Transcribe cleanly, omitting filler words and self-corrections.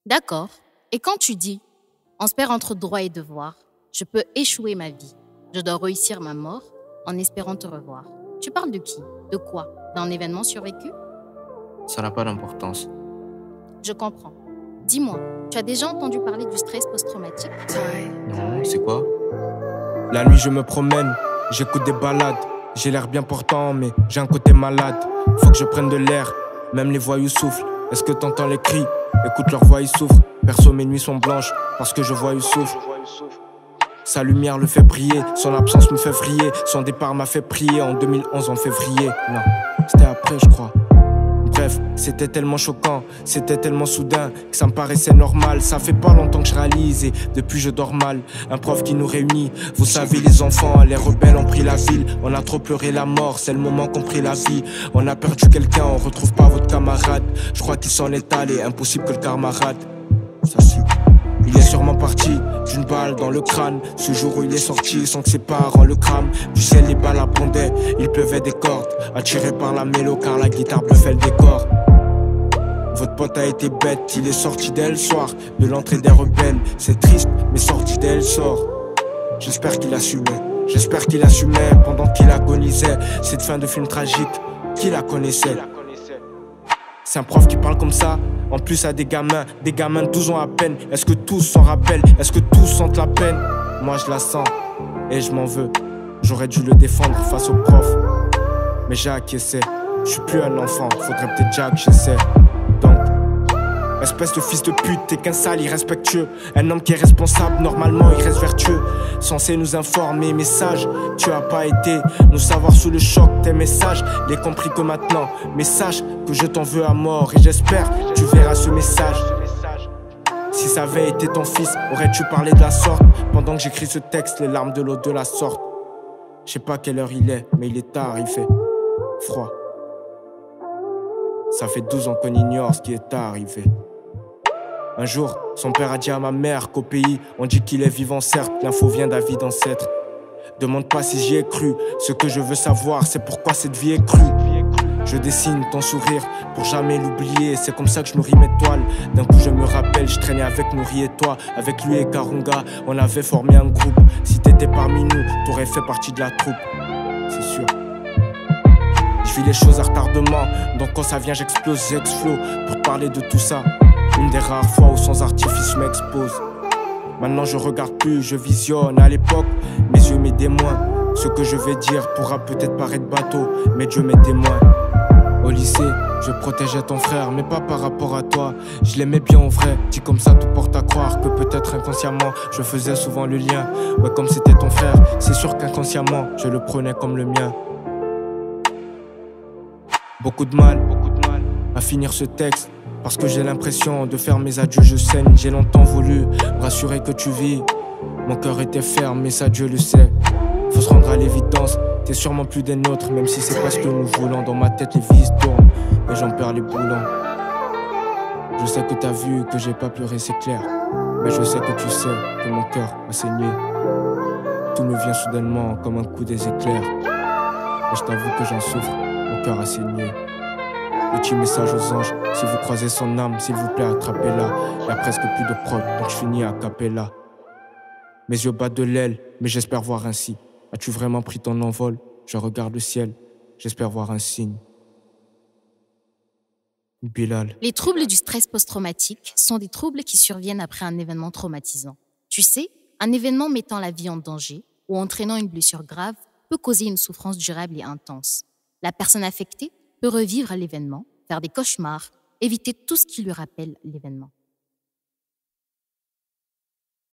D'accord. Et quand tu dis on se perd entre droit et devoir, je peux échouer ma vie, je dois réussir ma mort en espérant te revoir. Tu parles de qui? De quoi? D'un événement survécu? Ça n'a pas d'importance. Je comprends. Dis-moi, tu as déjà entendu parler du stress post-traumatique? Non, c'est quoi? La nuit je me promène, j'écoute des balades. J'ai l'air bien portant mais j'ai un côté malade. Faut que je prenne de l'air, même les voyous soufflent. Est-ce que t'entends les cris? Écoute leur voix, ils souffrent. Perso mes nuits sont blanches parce que je vois ils souffrent. Sa lumière le fait briller, son absence me fait vriller. Son départ m'a fait prier en 2011 en février. Non, c'était après je crois. Bref, c'était tellement choquant, c'était tellement soudain que ça me paraissait normal. Ça fait pas longtemps que je réalise et depuis je dors mal. Un prof qui nous réunit, vous savez les enfants, les rebelles ont pris la ville. On a trop pleuré la mort, c'est le moment qu'on prit la vie. On a perdu quelqu'un, on retrouve pas votre camarade. Je crois qu'il s'en est allé, impossible que le karma rate. Ça suit. Il est sûrement parti d'une balle dans le crâne. Ce jour où il est sorti sans que ses parents le crament. Du ciel les balles abondaient, il pleuvait des cordes. Attiré par la mélo car la guitare bluffait le décor. Votre pote a été bête, il est sorti dès le soir de l'entrée des rebelles. C'est triste mais sorti dès le sort. J'espère qu'il assumait pendant qu'il agonisait. Cette fin de film tragique, qui la connaissait? C'est un prof qui parle comme ça, en plus à des gamins de 12 ans à peine. Est-ce que tous s'en rappellent? Est-ce que tous sentent la peine? Moi je la sens, et je m'en veux. J'aurais dû le défendre face au prof, mais j'ai acquiescé. Je suis plus un enfant, faudrait peut-être déjà que j'essaie. Donc, espèce de fils de pute, t'es qu'un sale irrespectueux. Un homme qui est responsable, normalement il reste vertueux. Censé nous informer, mais sage, tu as pas été nous savoir sous le choc. Tes messages, les compris que maintenant. Mais sache que je t'en veux à mort. Et j'espère que tu verras ce message. Si ça avait été ton fils, aurais-tu parlé de la sorte? Pendant que j'écris ce texte, les larmes de l'eau de la sorte. Je sais pas quelle heure il est, mais il est tard, il fait froid. Ça fait 12 ans qu'on ignore ce qui est arrivé. Un jour, son père a dit à ma mère qu'au pays, on dit qu'il est vivant certes, l'info vient d'avis d'ancêtre. Demande pas si j'y ai cru, ce que je veux savoir, c'est pourquoi cette vie est crue. Je dessine ton sourire pour jamais l'oublier, c'est comme ça que je nourris mes toiles. D'un coup je me rappelle, je traînais avec Nourri et toi, avec lui et Karunga, on avait formé un groupe. Si t'étais parmi nous, t'aurais fait partie de la troupe, c'est sûr. Je vis les choses à retardement, donc quand ça vient j'explose, j'exflose pour te parler de tout ça. Une des rares fois où sans artifice je m'expose. Maintenant je regarde plus, je visionne. À l'époque, mes yeux m'aidaient moins. Ce que je vais dire pourra peut-être paraître bateau, mais Dieu m'est témoin. Au lycée, je protégeais ton frère, mais pas par rapport à toi. Je l'aimais bien en vrai, dit comme ça tout porte à croire que peut-être inconsciemment, je faisais souvent le lien. Ouais, comme c'était ton frère, c'est sûr qu'inconsciemment, je le prenais comme le mien. Beaucoup de mal à finir ce texte. Parce que j'ai l'impression de faire mes adieux, je saigne. J'ai longtemps voulu me rassurer que tu vis. Mon cœur était ferme, mais ça Dieu le sait. Faut se rendre à l'évidence, t'es sûrement plus des nôtres. Même si c'est pas ce que nous voulons, dans ma tête les vis tournent et j'en perds les boulons. Je sais que t'as vu que j'ai pas pleuré, c'est clair. Mais je sais que tu sais que mon cœur a saigné. Tout me vient soudainement comme un coup des éclairs. Et je t'avoue que j'en souffre, mon cœur a saigné. Petit message aux anges, si vous croisez son âme, s'il vous plaît attrapez-la. Y'a presque plus de prod, donc je finis à cappella. Mes yeux battent de l'aile, mais j'espère voir ainsi. As-tu vraiment pris ton envol? Je regarde le ciel, j'espère voir un signe. Bilal. Les troubles du stress post-traumatique sont des troubles qui surviennent après un événement traumatisant. Tu sais, un événement mettant la vie en danger ou entraînant une blessure grave peut causer une souffrance durable et intense. La personne affectée peut revivre l'événement, faire des cauchemars, éviter tout ce qui lui rappelle l'événement.